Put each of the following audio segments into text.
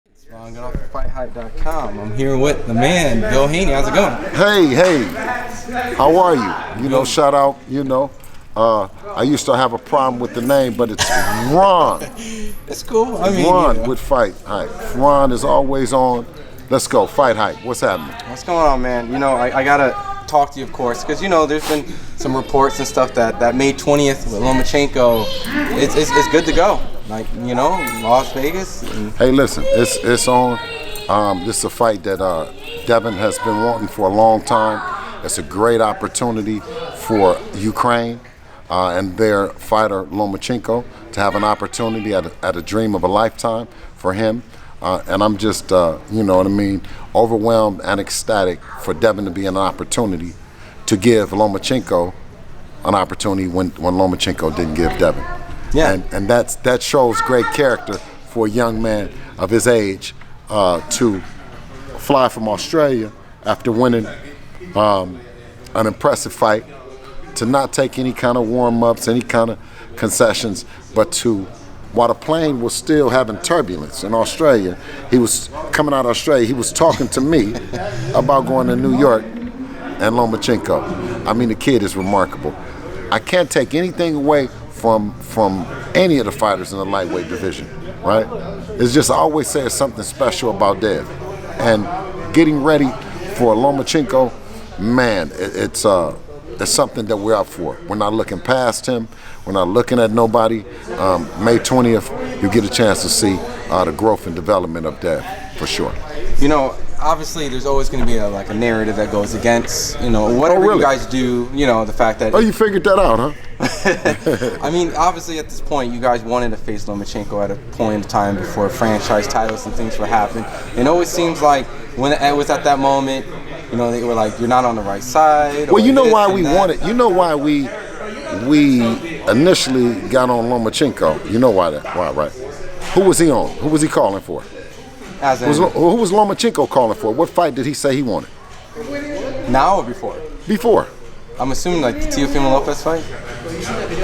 I'm going off of FightHype.com. I'm here with the man, Bill Haney. How's it going? Hey, how are you? Shout out, I used to have a problem with the name, but it's Ron. It's cool. Ron with FightHype. Ron is always on. Let's go, FightHype. What's happening? What's going on, man? I got to talk to you, of course, because, there's been some reports and stuff that May 20th with Lomachenko, it's good to go. Las Vegas. Hey, listen, it's on. This is a fight that Devin has been wanting for a long time. It's a great opportunity for Ukraine and their fighter Lomachenko to have an opportunity at a dream of a lifetime for him. And I'm just, overwhelmed and ecstatic for Devin to be an opportunity to give Lomachenko an opportunity when Lomachenko didn't give Devin. Yeah. And that shows great character for a young man of his age to fly from Australia after winning an impressive fight, to not take any kind of warm-ups, any kind of concessions, but while the plane was still having turbulence in Australia, he was coming out of Australia, he was talking to me about going to New York and Lomachenko. I mean, the kid is remarkable. I can't take anything away from any of the fighters in the lightweight division, right? It's just, I always say it's something special about Dev. And getting ready for Lomachenko, man, it's something that we're up for. We're not looking past him. We're not looking at nobody. May 20th, you get a chance to see the growth and development of Dev, for sure. Obviously, there's always going to be a narrative that goes against, whatever really? You guys do, the fact that... Oh, you figured that out, huh? Obviously at this point, you guys wanted to face Lomachenko at a point in time before franchise titles and things were happening. It always seems like when it was at that moment, they were like, you're not on the right side. Well, why we wanted, why we initially got on Lomachenko. You know why, right? Who was he on? Who was he calling for? Who was Lomachenko calling for? What fight did he say he wanted? Now or before? Before. I'm assuming like the Teofimo Lopez fight?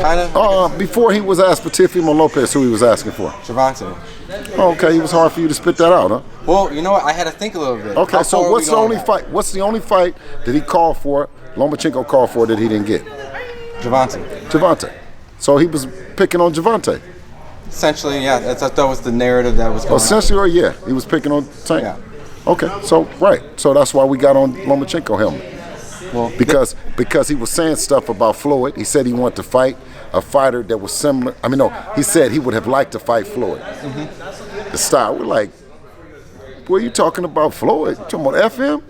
Kind of? Before he was asked for Teofimo Lopez, who he was asking for? Gervonta. Oh, okay, it was hard for you to spit that out, huh? Well, you know what? I had to think a little bit. Okay, so what's the only fight? What's the only fight that he called for, Lomachenko called for, that he didn't get? Gervonta. So he was picking on Gervonta. Essentially, yeah. That was the narrative that was going on. Essentially, or yeah, he was picking on Tank. Yeah. Okay, so right. So that's why we got on Lomachenko helmet. Well, because he was saying stuff about Floyd. He said he wanted to fight a fighter that was similar. He said he would have liked to fight Floyd. Mm-hmm. The style, we're like, what are you talking about, Floyd? You talking about FM?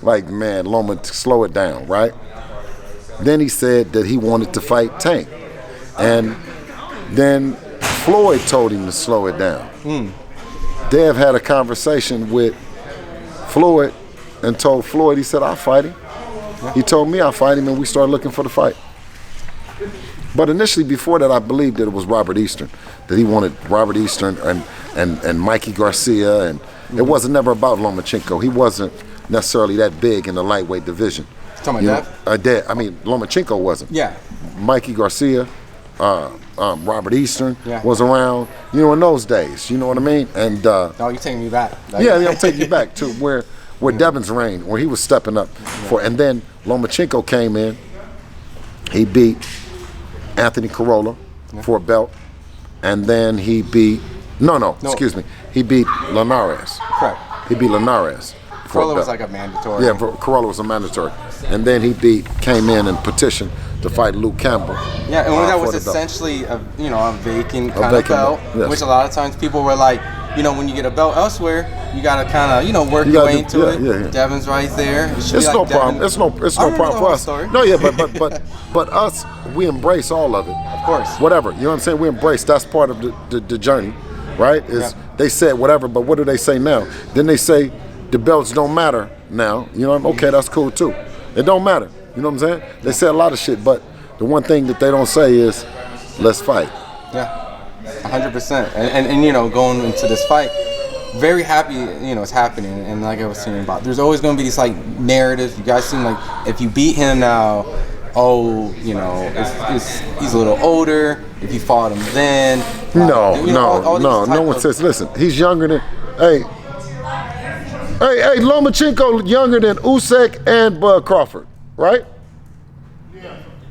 Like, man, Loma, slow it down, right? Then he said that he wanted to fight Tank. And then Floyd told him to slow it down. Dev had a conversation with Floyd and told Floyd, he said, I'll fight him. Yeah. He told me I'll fight him, and we started looking for the fight. But initially, before that, I believed that it was Robert Eastern, that he wanted Robert Eastern and Mikey Garcia, and it wasn't never about Lomachenko. He wasn't necessarily that big in the lightweight division. Talking about that? Lomachenko wasn't. Yeah. Mikey Garcia, Robert Eastern was around, in those days. You know what I mean? And you're taking me back. Yeah, I'm taking you back to where Devin's reign, where he was stepping up for, and then Lomachenko came in. He beat Anthony Corolla for a belt, and then he beat he beat Linares. Correct. He beat Linares. Corolla was like a mandatory. Yeah, Corolla was a mandatory, and then he came in and petitioned to fight Luke Campbell. Yeah, and that was essentially a vacant kind of belt, which a lot of times people were like, when you get a belt elsewhere, you gotta kind of work your way into it. Yeah. Devin's right there. It's no problem. It's no problem for us. No, yeah, but us, we embrace all of it. Of course. Whatever, you know what I'm saying? We embrace. That's part of the journey, right? They said whatever, but what do they say now? Then they say the belts don't matter now. Okay, that's cool too. It don't matter. You know what I'm saying? They say a lot of shit, but the one thing that they don't say is, let's fight. Yeah, 100%. And going into this fight, very happy, it's happening. And like I was saying about, there's always going to be these like narratives. You guys seem like if you beat him now, he's a little older. If you fought him then, no one says. Listen, he's younger Hey, Lomachenko younger than Usyk and Bud Crawford, right?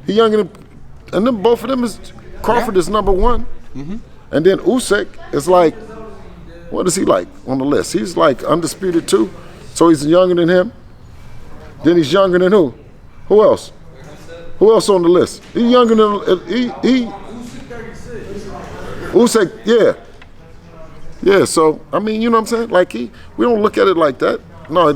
He younger than, and then both of them is, Crawford is number 1. And then Usyk is like, what is he like on the list? He's like undisputed 2, so he's younger than him. Then he's younger than who? Who else? Who else on the list? He's younger than, Usyk, yeah. Yeah, so, I mean, you know what I'm saying? Like, we don't look at it like that. No,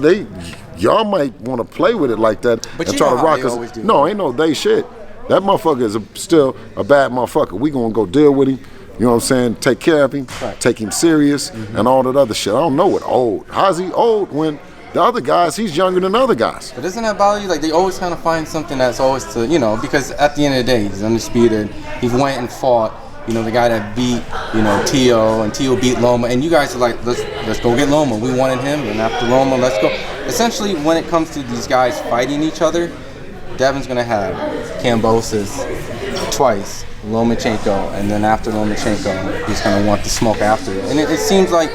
y'all might want to play with it like that but and try to rock us. No, ain't no they shit. That motherfucker is still a bad motherfucker. We gonna go deal with him, you know what I'm saying? Take care of him, take him serious, and all that other shit. I don't know what old. How's he old when the other guys, he's younger than other guys? But doesn't that bother you? Like, they always kind of find something that's always to, you know, because at the end of the day, he's undisputed. He went and fought. You know, the guy that beat, you know, Tio, and Tio beat Loma, and you guys are like, let's go get Loma. We wanted him, and after Loma, let's go. Essentially, when it comes to these guys fighting each other, Devin's gonna have Kambosos twice, Lomachenko, and then after Lomachenko, he's gonna want the smoke after it. And it seems like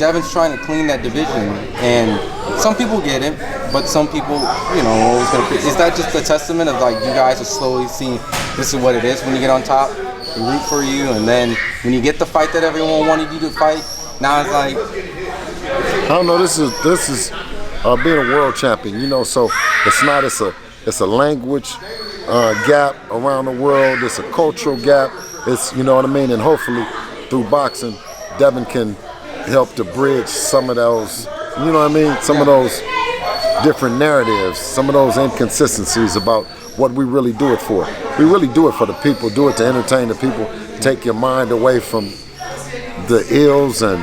Devin's trying to clean that division, and some people get it, but some people, you know, always gonna. Is that just a testament of like you guys are slowly seeing this is what it is when you get on top? They root for you, and then when you get the fight that everyone wanted you to fight, now it's like, I don't know. This is being a world champion, you know. So it's a language gap around the world. It's a cultural gap. It's, you know what I mean. And hopefully through boxing, Devin can help to bridge some of those, you know what I mean. Some of those different narratives, some of those inconsistencies about what we really do it for. We really do it for the people, do it to entertain the people, take your mind away from the ills and,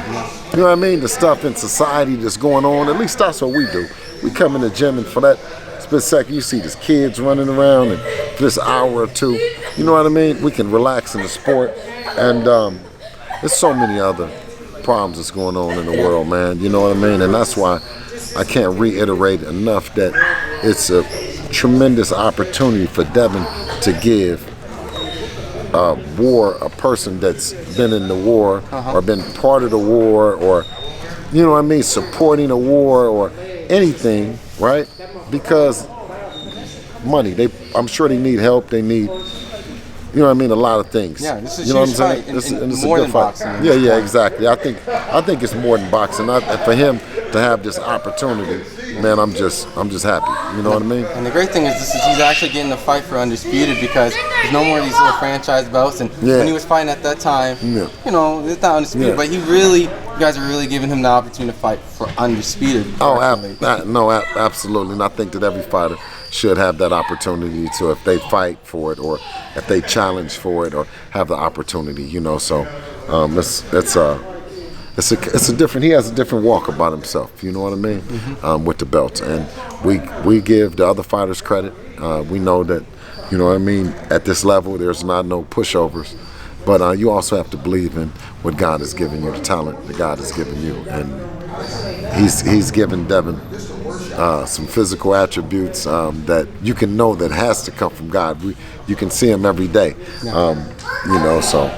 you know what I mean, the stuff in society that's going on. At least that's what we do. We come in the gym, and for that split second, you see these kids running around, and for this hour or two, you know what I mean, we can relax in the sport. And there's so many other problems that's going on in the world, man, you know what I mean? And that's why I can't reiterate enough that it's a tremendous opportunity for Devin to give a person that's been in the war or been part of the war, or, you know what I mean, supporting a war or anything, right? Because money, I'm sure they need help, they need, you know what I mean, a lot of things. Yeah, this is you know a huge what I'm fight, saying? and It's more a than good fight. boxing. Yeah, exactly. I think it's more than boxing. And for him to have this opportunity, man, I'm just happy. You know what I mean? And the great thing is he's actually getting a fight for undisputed, because there's no more of these little franchise belts. And when he was fighting at that time, you know, it's not undisputed, but you guys are really giving him the opportunity to fight for undisputed. Absolutely. And I think that every fighter should have that opportunity to, if they fight for it or if they challenge for it or have the opportunity, you know. So it's a different. He has a different walk about himself. You know what I mean? With the belts, and we give the other fighters credit. We know that, you know what I mean. At this level, there's not no pushovers, but you also have to believe in what God has given you, the talent that God has given you, and He's given Devin some physical attributes that you can know that has to come from God. You can see him every day, you know. So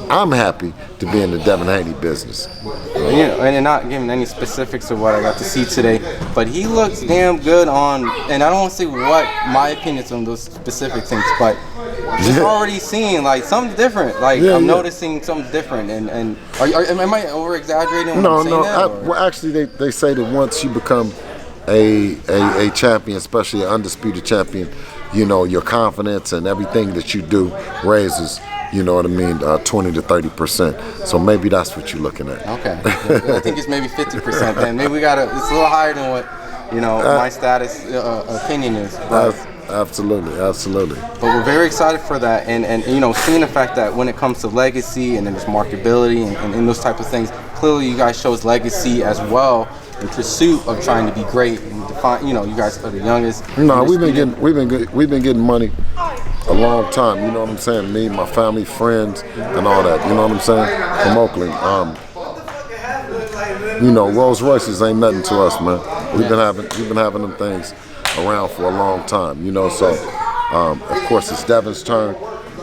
I'm happy to be in the Devin Haney business. Yeah, and not giving any specifics of what I got to see today, but he looks damn good on, and I don't want to say what my opinions on those specific things, but just already seeing like something different. Like I'm noticing something different, and am I over exaggerating when I'm saying that? Well, actually, they say that once you become a champion, especially an undisputed champion, you know, your confidence and everything that you do raises. You know what I mean, 20 to 30%. So maybe that's what you're looking at. Okay, I think it's maybe 50%. Then maybe it's a little higher than what, you know, my status opinion is. But, absolutely. But we're very excited for that, and you know, seeing the fact that when it comes to legacy and then there's marketability and those type of things, clearly you guys shows legacy as well in pursuit of trying to be great and define. You know, you guys are the youngest. No, we've been getting money a long time, you know what I'm saying? Me, my family, friends, and all that, you know what I'm saying? From Oakland. You know, Rolls Royces ain't nothing to us, man. We've been having them things around for a long time, you know. So, of course, it's Devin's turn.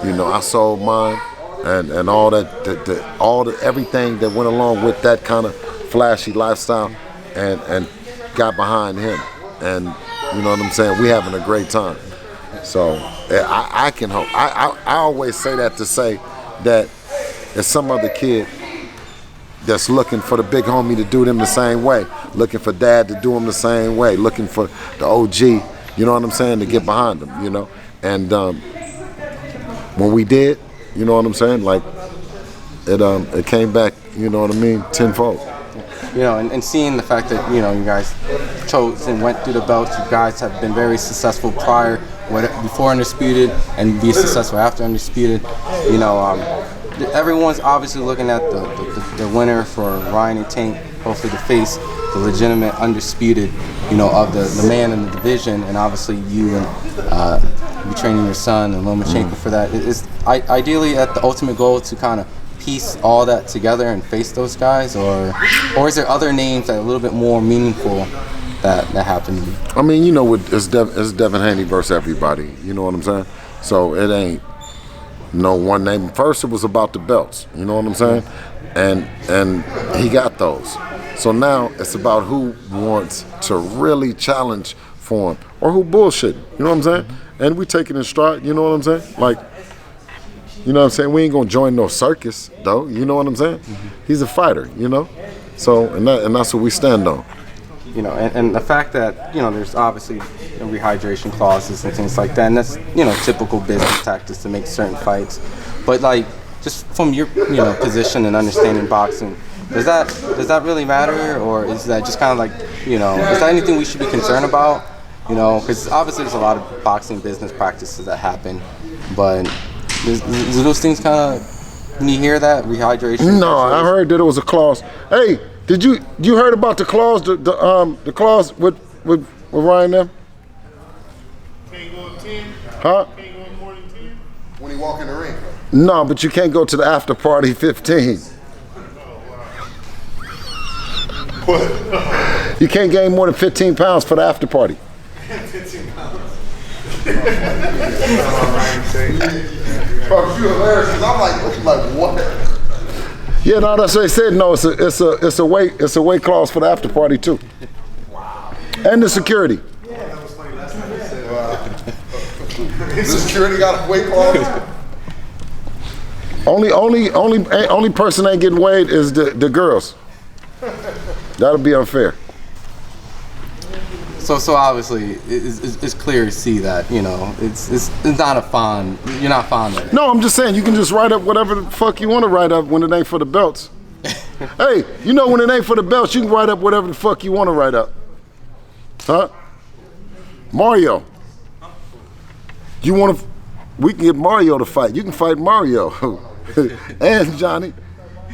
You know, I sold mine, and all that, everything that went along with that kind of flashy lifestyle, and got behind him, and you know what I'm saying. We having a great time. So I can hope. I always say that to say that there's some other kid that's looking for the big homie to do them the same way, looking for dad to do them the same way, looking for the OG, you know what I'm saying, to get behind them, you know. And when we did, you know what I'm saying, like it came back, you know what I mean, tenfold. You know, and seeing the fact that, you know, you guys chose and went through the belts, you guys have been very successful before Undisputed and be successful after Undisputed. You know, everyone's obviously looking at the winner for Ryan and Tank, hopefully to face the legitimate Undisputed, you know, of the man in the division, and obviously you and be training your son and Lomachenko for that. Is ideally at the ultimate goal to kind of piece all that together and face those guys, or is there other names that are a little bit more meaningful that happen to you? I mean, you know, it's Devin Haney versus everybody, you know what I'm saying? So it ain't no one name. First it was about the belts, you know what I'm saying? And he got those. So now it's about who wants to really challenge for him, or who bullshitting, you know what I'm saying? And we take it in stride, you know what I'm saying? Like, you know what I'm saying? We ain't gonna join no circus, though. You know what I'm saying? He's a fighter, you know. So, and that's what we stand on. You know, and the fact that, you know, there's obviously rehydration clauses and things like that, and that's, you know, typical business tactics to make certain fights. But like, just from your, you know, position and understanding boxing, does that really matter, or is that just kind of like, you know, is that anything we should be concerned about? You know, because obviously there's a lot of boxing business practices that happen, but do those things kind of, when you hear that, rehydration? No, I heard that it was a clause. Hey, you heard about the clause, the clause with Ryan them? Can't go 10? Huh? Can't go more than 10? When he walk in the ring? No, but you can't go to the after party 15. What? You can't gain more than 15 pounds for the after party. 15 pounds. Bro, you hilarious, because I'm like, what? Yeah, no, that's what they said. No, it's a weight clause for the after party too. Wow. And the security. Yeah, that was funny. That's what he said. The security got a weight clause? Only person ain't getting weighed is the girls. That'll be unfair. So obviously it's clear to see that, you know, it's not a fond, you're not fond of it. No, I'm just saying you can just write up whatever the fuck you want to write up when it ain't for the belts. Hey, you know, when it ain't for the belts, you can write up whatever the fuck you want to write up. Huh? Mario. We can get Mario to fight. You can fight Mario. and Johnny.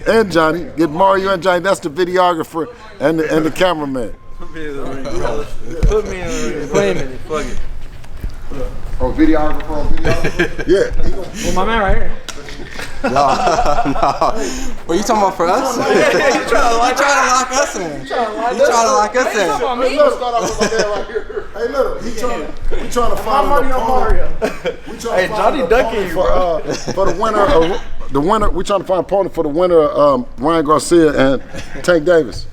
Get Mario and Johnny. That's the videographer and the cameraman. Put me in the ring. Wait a minute. Fuck it. Oh, videographer. Yeah. Well, my man right here. No. What are you talking about for us? You trying to lock us in. You trying to lock us in. Hey, look, start off with my dad right here. Hey, look, we trying to find an opponent. Hey, Johnny ducking you, for the winner. We trying to find an opponent for the winner of Ryan Garcia and Tank Davis.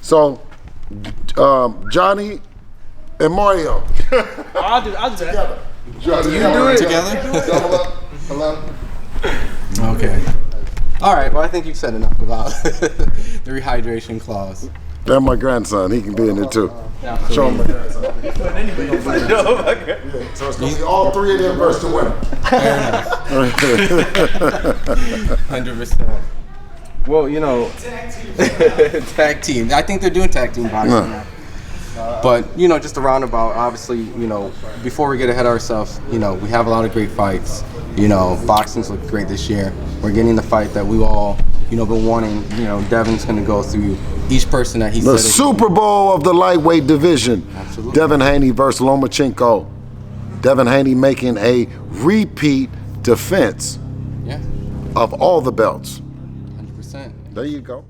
So, Johnny and Mario. I'll do that. Together. You do it together? Okay. All right. Well, I think you've said enough about the rehydration clause. That's my grandson. He can be in it too. Show him my grandson. So it's going to be all three of them versus the winner. Fair enough. 100%. Well, you know, tag team. I think they're doing tag team boxing now. But, you know, just a roundabout, obviously, you know, before we get ahead of ourselves, you know, we have a lot of great fights. You know, boxing's looked great this year. We're getting the fight that we all, you know, been wanting. You know, Devin's going to go through each person that he said. The Super Bowl of the lightweight division. Absolutely. Devin Haney versus Lomachenko. Devin Haney making a repeat defense of all the belts. 100%. There you go.